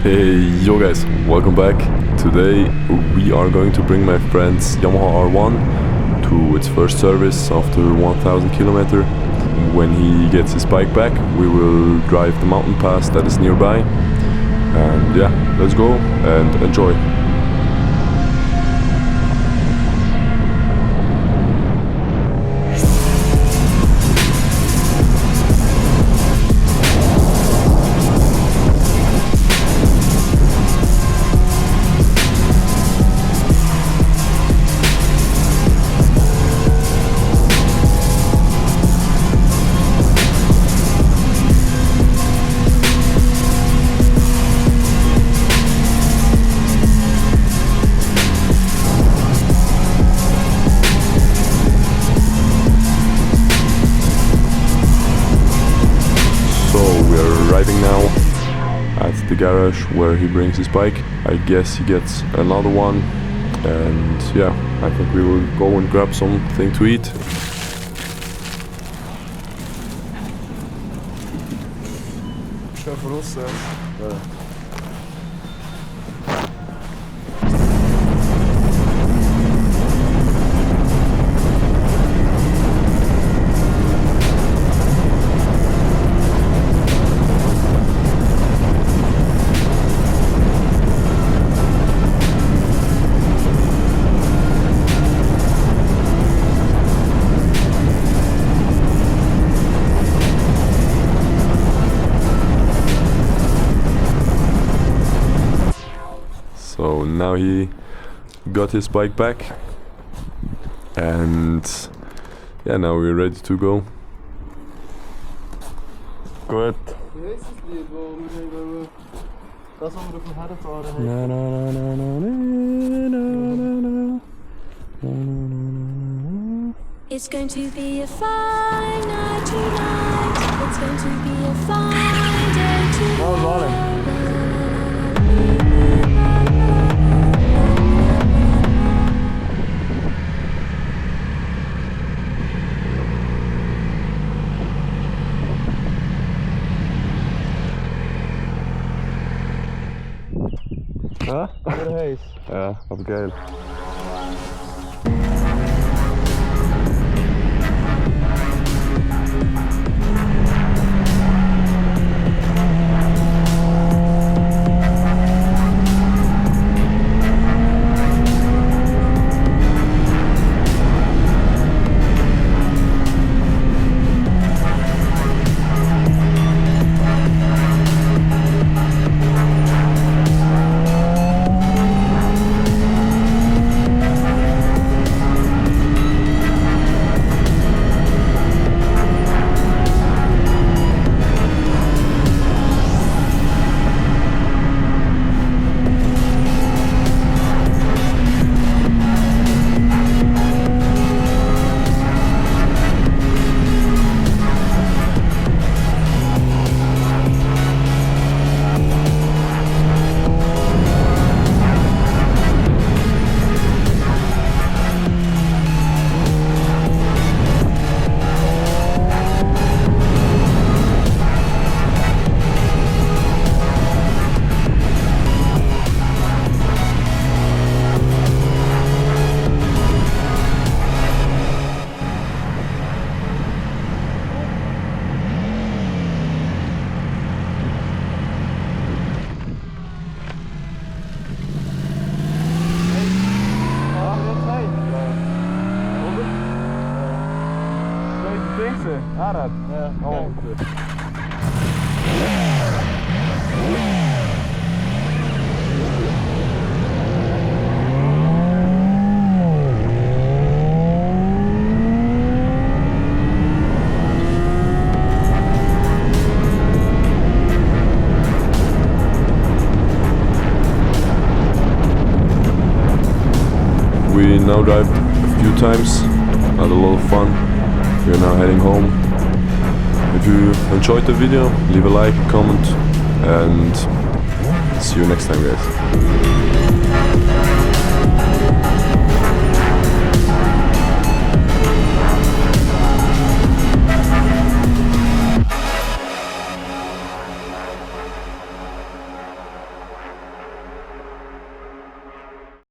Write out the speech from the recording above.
Hey yo guys, welcome back. Today we are going to bring my friend's Yamaha R1 to its first service after 1000 km. When he gets his bike back, we will drive the mountain pass that is nearby. And yeah, let's go and enjoy. Arriving now at the garage where he brings his bike. I guess he gets another one, and yeah, I think we will go and grab something to eat. So now he got his bike back, and yeah, now we're ready to go. Gut. It's going to be a fine night tonight. It's going to be a fine day tonight. Ja? Ja, wat geil. Arab? Ja. Oh, goed. We now drive a few times, had a lot of fun. We are now heading home. If you enjoyed the video, leave a like, comment, and see you next time, guys.